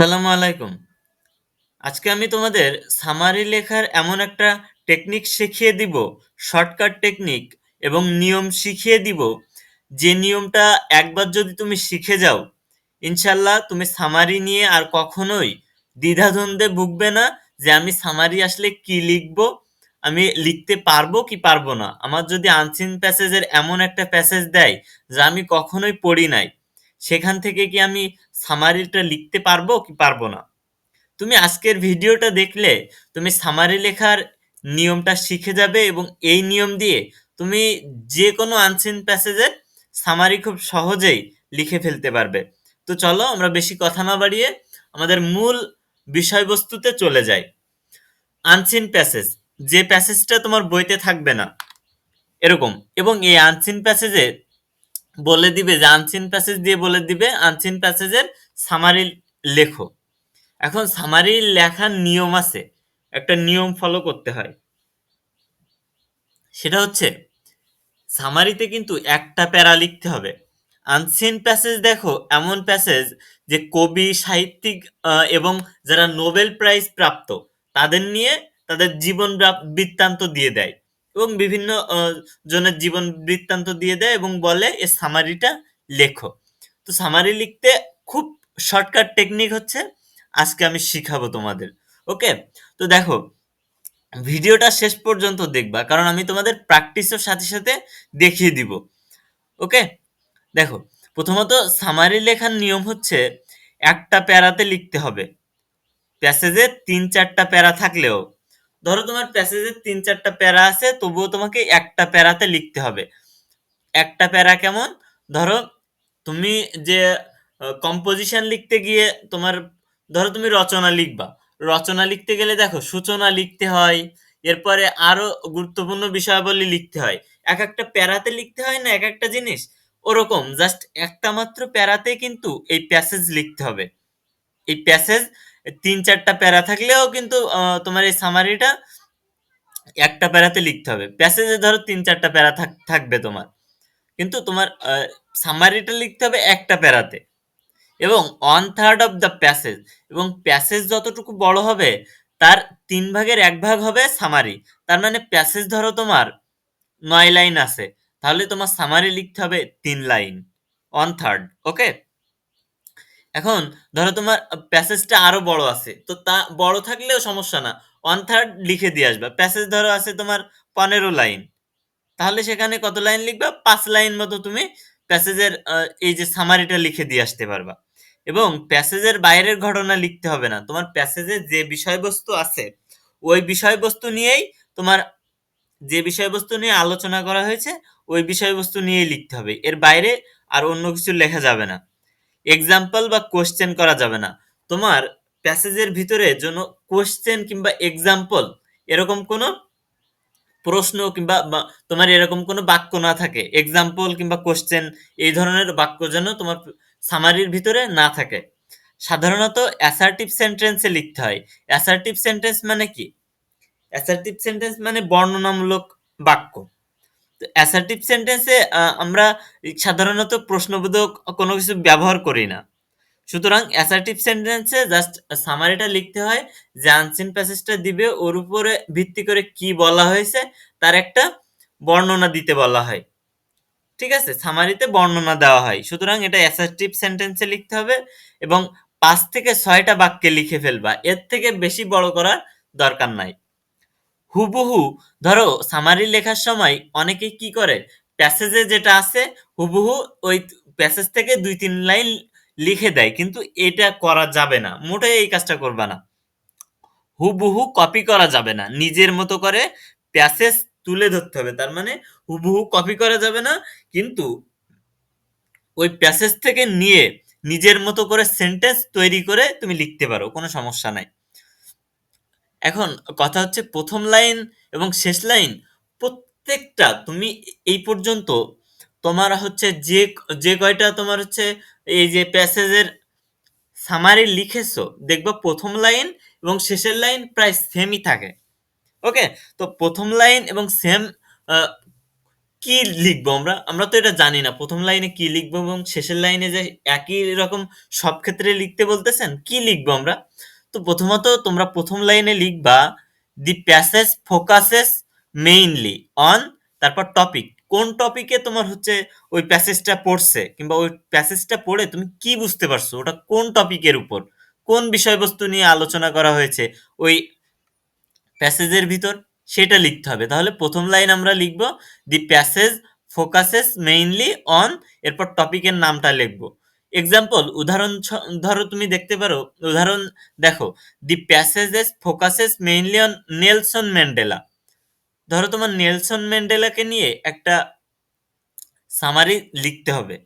সালামু আলাইকুম। আজকে আমি তোমাদের সামারি লেখার এমন একটা টেকনিক শিখিয়ে দিব, শর্টকাট টেকনিক এবং নিয়ম শিখিয়ে দিব, যে নিয়মটা একবার যদি তুমি শিখে যাও, ইনশাল্লাহ তুমি সামারি নিয়ে আর কখনোই দ্বিধাদ্বন্দ্বে ভুগবে না যে আমি সামারি আসলে কি লিখব, আমি লিখতে পারবো কি পারবো না। আমার যদি আনসিন প্যাসেজের এমন একটা প্যাসেজ দেয় যা আমি কখনোই পড়ি নাই, সেখান থেকে কি আমি সামারিটা লিখতে পারবো কি পারবো না। তুমি আজকের ভিডিওটা দেখলে তুমি সামারি লেখার নিয়মটা শিখে যাবে এবং এই নিয়ম দিয়ে তুমি যে কোনো আনসিন প্যাসেজের সামারি খুব সহজেই লিখে ফেলতে পারবে। তো চলো আমরা বেশি কথা না বাড়িয়ে আমাদের মূল বিষয়বস্তুতে চলে যাই। আনসিন প্যাসেজ, যে প্যাসেজটা তোমার বইতে থাকবে না এরকম, এবং এই আনসিন প্যাসেজে বলে দিবে যে আনসিন প্যাসেজ দিয়ে বলে দিবে আনসিন প্যাসেজের সামারি লেখো। এখন সামারি লেখার নিয়ম আছে, একটা নিয়ম ফলো করতে হয়। সেটা হচ্ছে সামারিতে কিন্তু একটা প্যারা লিখতে হবে। আনসিন প্যাসেজ দেখো এমন প্যাসেজ যে কবি সাহিত্যিক এবং যারা নোবেল প্রাইজ প্রাপ্ত তাদের নিয়ে তাদের জীবন বৃত্তান্ত দিয়ে দেয় এবং বিভিন্ন জনের জীবন বৃত্তান্ত দিয়ে দেয় এবং বলে এ সামারিটা লেখো। তো সামারি লিখতে খুব শর্টকাট টেকনিক হচ্ছে আজকে আমি শিখাবো তোমাদের। ওকে, তো দেখো ভিডিওটা শেষ পর্যন্ত দেখবা, কারণ আমি তোমাদের প্র্যাকটিসের সাথে সাথে দেখিয়ে দিব। ওকে, দেখো প্রথমত সামারি লেখার নিয়ম হচ্ছে একটা প্যারাতে লিখতে হবে। প্যাসেজে ৩-৪টা প্যারা থাকলেও, ধরো তোমার প্যাসেজে ৩-৪টা প্যারা আছে তবুও তোমাকে একটা প্যারাতে লিখতে হবে। একটা প্যারা কেমন, ধরো তুমি যে কম্পোজিশন লিখতে গিয়ে তোমার, ধরো তুমি রচনা লিখবা, রচনা লিখতে গেলে দেখো সূচনা লিখতে হয়, এরপরে আরো গুরুত্বপূর্ণ বিষয়াবলী লিখতে হয়। এক একটা প্যারাতে লিখতে হয় না এক একটা জিনিস, ওরকম জাস্ট একটা মাত্র প্যারাতে কিন্তু এই প্যাসেজ লিখতে হবে। এই প্যাসেজ ৩-৪টা প্যারা থাকলেও কিন্তু তোমার এই সামারিটা একটা প্যারাতে লিখতে হবে। প্যাসেজে ধরো ৩-৪টা প্যারা থাকবে তোমার, কিন্তু তোমার সামারিটা লিখতে হবে একটা প্যারাতে। এবং 1/3 অফ দ্য প্যাসেজ, এবং প্যাসেজ যতটুকু বড় হবে তার 3/1 হবে সামারি। তার মানে প্যাসেজ ধরো তোমার 9 লাইন আছে, তাহলে তোমার সামারি লিখতে হবে 3 লাইন, 1/3। ওকে, এখন ধরো তোমার প্যাসেজটা আরো বড় আছে, তো তা বড় থাকলেও সমস্যা না, 1/3 লিখে দিয়ে আসবা। প্যাসেজ ধরো আছে তোমার 15 লাইন, তাহলে সেখানে কত লাইন লিখবা, 5 লাইন মতো তুমি প্যাসেজের এই যে সামারিটা লিখে দিয়ে আসতে পারবা। এবং প্যাসেজের বাইরের ঘটনা লিখতে হবে না, তোমার প্যাসেজে যে বিষয়বস্তু আছে ওই বিষয়বস্তু নিয়েই তোমার, যে বিষয়বস্তু নিয়ে আলোচনা করা হয়েছে ওই বিষয়বস্তু নিয়েই লিখতে হবে, এর বাইরে আর অন্য কিছু লেখা যাবে না। এক্সাম্পল বা কোশ্চেন করা যাবে না। তোমার প্যাসেজের ভিতরে যেন কোশ্চেন কিংবা এক্সাম্পল এরকম কোনো প্রশ্ন কিংবা তোমার এরকম কোনো বাক্য না থাকে, এক্সাম্পল কিংবা কোশ্চেন এই ধরনের বাক্য যেন তোমার সামারির ভিতরে না থাকে। সাধারণত অ্যাসার্টিভ সেন্টেন্সে লিখতে হয়। অ্যাসার্টিভ সেন্টেন্স মানে কি, অ্যাসার্টিভ সেন্টেন্স মানে বর্ণনামূলক বাক্য। তো অ্যাসার্টিভ সেন্টেন্সে আমরা সাধারণত প্রশ্নবোধক কোনো কিছু ব্যবহার করি না। সুতরাং অ্যাসার্টিভ সেন্টেন্সে জাস্ট সামারিটা লিখতে হয়, যে আনসিন প্যাসেজটা দিবে ওর উপরে ভিত্তি করে কি বলা হয়েছে তার একটা বর্ণনা দিতে বলা হয়। ঠিক আছে, সামারিতে বর্ণনা দেওয়া হয়, সুতরাং এটা অ্যাসার্টিভ সেন্টেন্সে লিখতে হবে এবং 5 থেকে 6টা বাক্যে লিখে ফেলবা, এর থেকে বেশি বড় করার দরকার নাই। হুবহু ধরো সামারি লেখার সময় অনেকে কি করে, প্যাসেজে যেটা আছে হুবহু ওই প্যাসেজ থেকে 2-3 লাইন লিখে দেয়, কিন্তু এটা করা যাবে না, মোটেই এই কাজটা করবা না। হুবহু কপি করা যাবে না, নিজের মতো করে প্যাসেজ তুলে ধরতে হবে। তার মানে হুবহু কপি করা যাবে না, কিন্তু ওই প্যাসেজ থেকে নিয়ে নিজের মতো করে সেন্টেন্স তৈরি করে তুমি লিখতে পারো, কোনো সমস্যা নাই। এখন কথা হচ্ছে প্রথম লাইন এবং শেষ লাইন প্রত্যেকটা তুমি এই পর্যন্ত তোমার হচ্ছে যে যে কয়টা তোমার হচ্ছে এই যে প্যাসেজের সামারি লিখেছো, দেখবা প্রথম লাইন এবং শেষের লাইন প্রায় সেমই থাকে। ওকে, তো প্রথম লাইন এবং সেম কি লিখবো আমরা? আমরা তো এটা জানি না। ১ম লাইনে কি লিখবো এবং শেষের লাইনে যে একই রকম সব ক্ষেত্রে লিখতে বলতেছেন, কি লিখবো আমরা? তো প্রথমত তোমরা ১ম লাইনে লিখবা the passage focuses mainly on, তারপর টপিক। কোন টপিকে তোমার হচ্ছে ওই প্যাসেজটা পড়ছে কিংবা ওই প্যাসেজটা পড়ে তুমি কি বুঝতে পারছো? ওটা কোন টপিকের উপর? কোন বিষয়বস্তু নিয়ে আলোচনা করা হয়েছে ওই প্যাসেজের ভিতর? সেটা লিখতে হবে। তাহলে ১ম লাইন আমরা লিখব the passage focuses mainly on, এরপর টপিকের নামটা লিখব। এক্সাম্পল উদাহরণ ধরো তুমি দেখতে পারো, উদাহরণ দেখো, the passages focuses mainly on Nelson Mandela. ধরো তোমার নেলসন ম্যান্ডেলাকে নিয়ে একটা সামারি লিখতে হবে।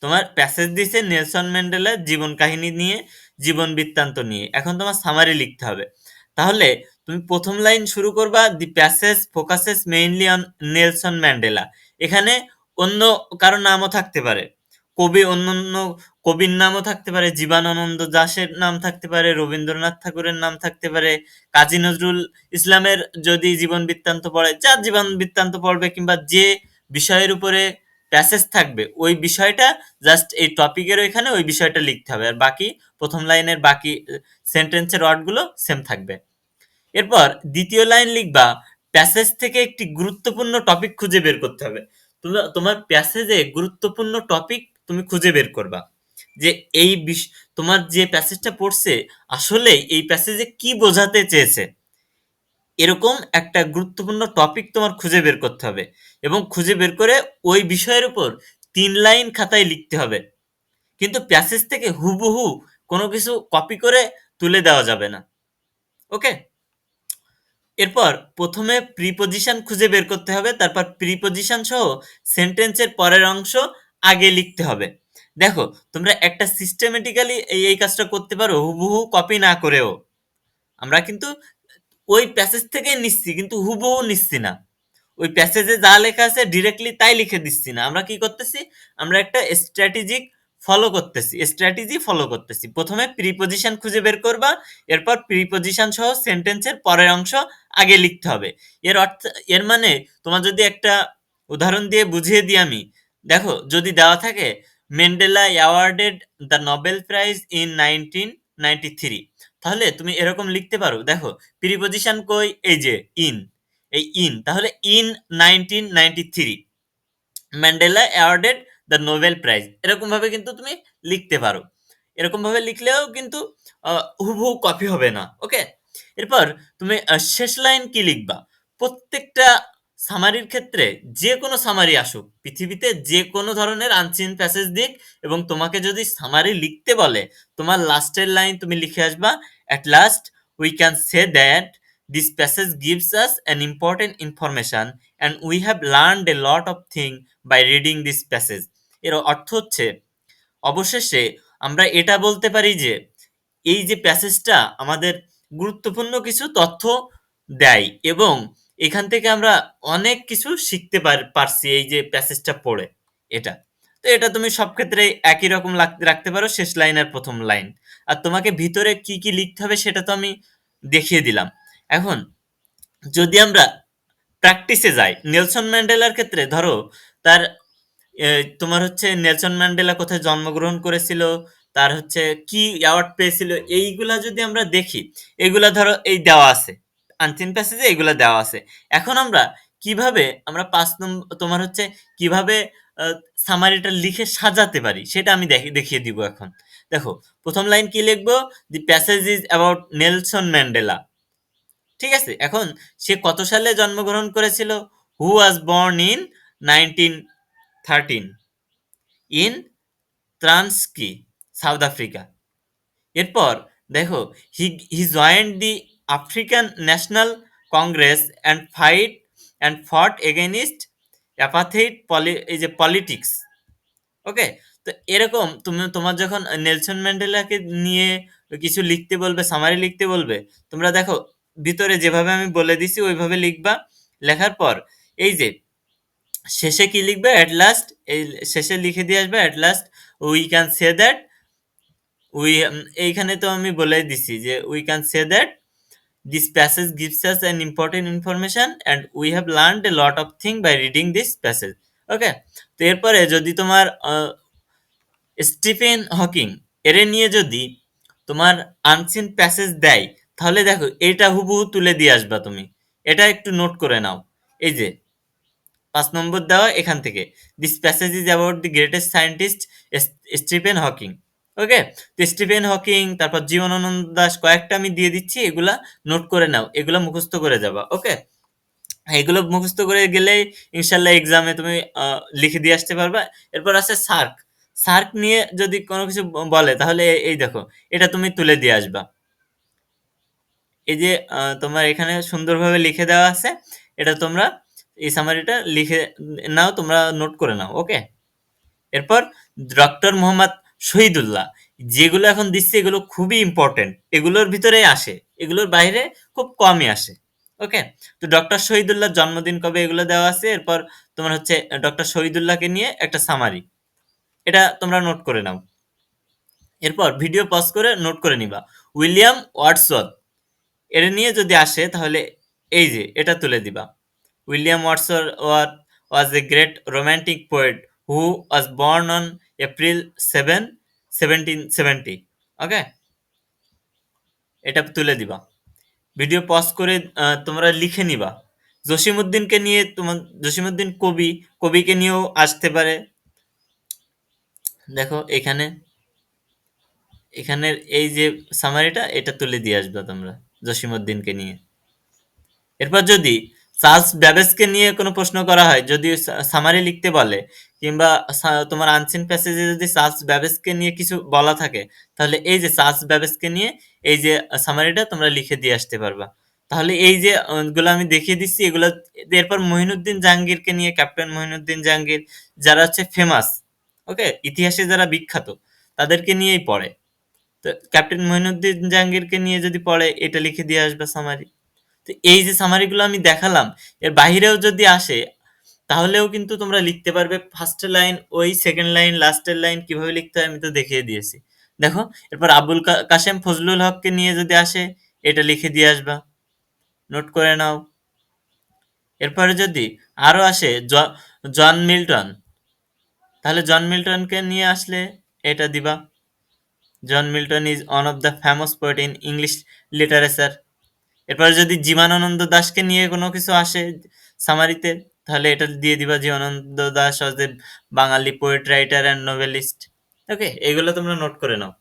তোমার প্যাসেজ দিছে নেলসন ম্যান্ডেলার জীবন কাহিনী নিয়ে, জীবন বৃত্তান্ত নিয়ে। এখন তোমার সামারি লিখতে হবে। তাহলে তুমি ১ম লাইন শুরু করবা the passage focuses mainly on Nelson Mandela. এখানে অন্য কারো নামও থাকতে পারে। অন্যান্য কবির নামও থাকতে পারে, জীবনানন্দ দাশের নাম থাকতে পারে, রবীন্দ্রনাথ ঠাকুরের নাম থাকতে পারে, কাজী নজরুল ইসলামের যদি জীবন বৃত্তান্ত পড়ে, যার জীবন বৃত্তান্ত পড়বে কিংবা যে বিষয়ের উপরে প্যাসেজ থাকবে ওই বিষয়টা জাস্ট এই টপিকের ওইখানে ওই বিষয়টা লিখতে হবে। আর বাকি ১ম লাইনের বাকি সেন্টেন্সের ওয়ার্ডগুলো সেম থাকবে। এরপর ২য় লাইন লিখবা প্যাসেজ থেকে একটি গুরুত্বপূর্ণ টপিক খুঁজে বের করতে হবে। তোমার প্যাসেজে গুরুত্বপূর্ণ টপিক তুমি খুঁজে বের করবা। যে এই তোমার যে প্যাসেজটা পড়ছে আসলে এই প্যাসেজে কি বোঝাতে চেয়েছে, এরকম একটা গুরুত্বপূর্ণ টপিক তোমার খুঁজে বের করতে হবে এবং খুঁজে বের করে ওই বিষয়ের উপর ৩ লাইন খাতায় লিখতে হবে। কিন্তু প্যাসেজ থেকে হুবহু কোনো কিছু কপি করে তুলে দেওয়া যাবে না। ওকে? এরপর ১ম এ প্রিপজিশন খুঁজে বের করতে হবে, তারপর প্রিপজিশন সহ সেন্টেন্সের পরের অংশ আগে লিখতে হবে। দেখো, তোমরা একটা সিস্টেমেটিক্যালি এই কাজটা করতে পারো হুবহু কপি না করেও। আমরা কিন্তু ওই প্যাসেজ থেকেই নিচ্ছি কিন্তু হুবহু নিচ্ছি না। ওই প্যাসেজে যা লেখা আছে ডিরেক্টলি তাই লিখে দিচ্ছি না। আমরা কি করতেছি? আমরা একটা স্ট্র্যাটেজি ফলো করতেছি। ১ম এ প্রিপজিশন খুঁজে বের করবা, এরপর প্রিপজিশন সহ সেন্টেন্সের পরের অংশ আগে লিখতে হবে। এর অর্থ, এর মানে তোমার যদি একটা উদাহরণ দিয়ে বুঝিয়ে দিই আমি। দেখো, যদি দেওয়া থাকে Mandela awarded the Nobel prize in 1993, তাহলে তুমি এরকম লিখতে পারো। দেখো, প্রিপজিশন কই? এই যে ইন, এই ইন, তাহলে in 1993 Mandela awarded the Nobel prize, এরকম ভাবে কিন্তু তুমি লিখতে পারো। এরকম ভাবে লিখলেও কিন্তু হুবহু কপি হবে না। ওকে? এরপর তুমি শেষ লাইন কি লিখবা? প্রত্যেকটা সামারির ক্ষেত্রে যে কোনো সামারি আসুক, পৃথিবীতে যে কোনো ধরনের আনসিন প্যাসেজ দিক এবং তোমাকে যদি সামারি লিখতে বলে, তোমার লাস্টের লাইন তুমি লিখে আসবা at last we can say that this passage gives us an important information and we have learned a lot of thing by reading this passage. এর অর্থ হচ্ছে অবশেষে আমরা এটা বলতে পারি যে এই যে প্যাসেজটা আমাদের গুরুত্বপূর্ণ কিছু তথ্য দেয় এবং এখান থেকে আমরা অনেক কিছু শিখতে পারছি এই যে প্যাসেজটা পড়ে। এটা তো এটা তুমি সব ক্ষেত্রে একই রকম রাখতে পারো, শেষ লাইন আর ১ম লাইন। আর তোমাকে ভিতরে কি কি লিখতে হবে সেটা তো আমি দেখিয়ে দিলাম। এখন যদি আমরা প্র্যাকটিসে যাই, নেলসন ম্যান্ডেলার ক্ষেত্রে ধরো তার তোমার হচ্ছে নেলসন ম্যান্ডেলা কোথায় জন্মগ্রহণ করেছিল, তার হচ্ছে কি অ্যাওয়ার্ড পেয়েছিল, এইগুলা যদি আমরা দেখি, এগুলা ধরো এই দেওয়া আছে আনসিন প্যাসেজে, এগুলা দেওয়া আছে। এখন আমরা কিভাবে আমরা ৫ নম্বর তোমার হচ্ছে কিভাবে সামারিটা লিখে সাজাতে পারি সেটা আমি দেখিয়ে দিব এখন। দেখো, ১ম লাইন কি লিখবো? The passage is about Nelson Mandela. ঠিক আছে? এখন সে কত সালে জন্মগ্রহণ করেছিল? Who was born in 1913 in Transkei, South Africa. এরপর দেখো, he joined the African National Congress and fought against apartheid এই যে পলিটিক্স। ওকে? তো এরকম তোমার যখন নেলসন ম্যান্ডেলাকে নিয়ে কিছু লিখতে বলবে, সামারি লিখতে বলবে, তোমরা দেখো ভিতরে যেভাবে আমি বলে দিছি ওইভাবে লিখবা। লেখার পর এই যে শেষে কি লিখবে? এট লাস্ট, এই শেষে লিখে দিয়ে আসবে at last we can say that we, এইখানে তো আমি বলে দিছি যে we can say that This passage gives us an important information and we have learned a lot of things by reading this passage. ওকে, তো এরপরে যদি তোমার স্টিফেন হকিং এর নিয়ে যদি তোমার আনসিন প্যাসেজ দেয়, তাহলে দেখো এটা হুবহু তুলে দিয়ে আসবা তুমি। এটা একটু নোট করে নাও। এই যে ৫ নম্বর দেওয়া এখান থেকে, this passage is about the greatest scientist Stephen Hawking. Okay, তো স্টিফেন হকিং, তারপর জীবনানন্দ দাশ, কয়েকটা আমি দিয়ে দিচ্ছি, এগুলা নোট করে নাও, এগুলা মুখস্থ করে যাবা। ওকে, এগুলো মুখস্থ করে গেলেই ইনশাল্লাহ এক্সামে তুমি লিখে দিয়ে আসতে পারবা। এরপর আছে সার্ক। সার্ক নিয়ে যদি কোনো কিছু বলে, তাহলে এই দেখো এটা তুমি তুলে দিয়ে আসবা। এই যে তোমার এখানে সুন্দরভাবে লিখে দেওয়া আছে, এটা তোমরা এই সামারিটা লিখে নাও, তোমরা নোট করে নাও। ওকে, এরপর ডক্টর মোহাম্মদ শহীদুল্লাহ, যেগুলো এখন দিচ্ছে এগুলো খুবই ইম্পর্টেন্ট, এগুলোর ভিতরেই আসে, এগুলোর বাইরে খুব কমই আসে। ওকে, তো ডক্টর শহীদুল্লাহর জন্মদিন কবে এগুলো দেওয়া আছে। এরপর তোমার হচ্ছে ডক্টর শহীদুল্লাহকে নিয়ে একটা সামারি, এটা তোমরা নোট করে নাও। এরপর ভিডিও পজ করে নোট করে নিবা। উইলিয়াম ওয়ার্ডসওয়ার্থ এর নিয়ে যদি আসে, তাহলে এই যে এটা তুলে দিবা। William Wordsworth was a great romantic poet who was born on April 7, 1770. ওকে, এটা তুলে দিবা। ভিডিও পজ করে তোমরা লিখে নিবা। জসিমউদ্দিনকে নিয়ে তোমার, জসিমউদ্দিন কবি, কবিকে নিয়েও আসতে পারে। দেখো এখানে, এখানের এই যে সামারিটা, এটা তুলে দিয়ে আসবা তোমরা জসিমউদ্দিনকে নিয়ে। এরপর যদি চার্লস ব্যাবেজকে নিয়ে কোনো প্রশ্ন করা হয়, যদি সামারি লিখতে বলে, কিংবা তোমার আনসিন প্যাসেজে যদি চার্লস ব্যাবেজকে নিয়ে কিছু বলা থাকে, তাহলে এই যে চার্লস ব্যাবেজকে নিয়ে এই যে সামারিটা তোমরা লিখে দিয়ে আসতে পারবা। তাহলে এই যে গুলো আমি দেখিয়ে দিচ্ছি, এগুলো। এরপর মঈনুদ্দিন জাহাঙ্গীরকে নিয়ে, ক্যাপ্টেন মঈনুদ্দিন জাহাঙ্গীর, যারা হচ্ছে ফেমাস, ওকে, ইতিহাসে যারা বিখ্যাত, তাদেরকে নিয়েই পড়ে। তো ক্যাপ্টেন মঈনুদ্দিন জাহাঙ্গীরকে নিয়ে যদি পড়ে, এটা লিখে দিয়ে আসবে সামারি। তো এই যে সামারিগুলো আমি দেখালাম, এর বাহিরেও যদি আসে, তাহলেও কিন্তু তোমরা লিখতে পারবে। ফার্স্ট লাইন ওই, সেকেন্ড লাইন, লাস্টের লাইন কিভাবে লিখতে হয় আমি তো দেখিয়ে দিয়েছি। দেখো, এরপর আবুল কাশেম ফজলুল হককে নিয়ে যদি আসে, এটা লিখে দিয়ে আসবা, নোট করে নাও। এরপরে যদি আরো আসে জন মিল্টন, তাহলে জন মিল্টনকে নিয়ে আসলে এটা দিবা। John Milton is one of the famous poet in English literature. এরপরে যদি জীবনানন্দ দাশকে নিয়ে কোনো কিছু আসে সামারিতে, তাহলে এটা দিয়ে দিবা, জীবনানন্দ দাস ওয়াজ এ বাঙালি পোয়েট, রাইটার অ্যান্ড নোভেলিস্ট। ওকে, এগুলো তোমরা নোট করে নাও।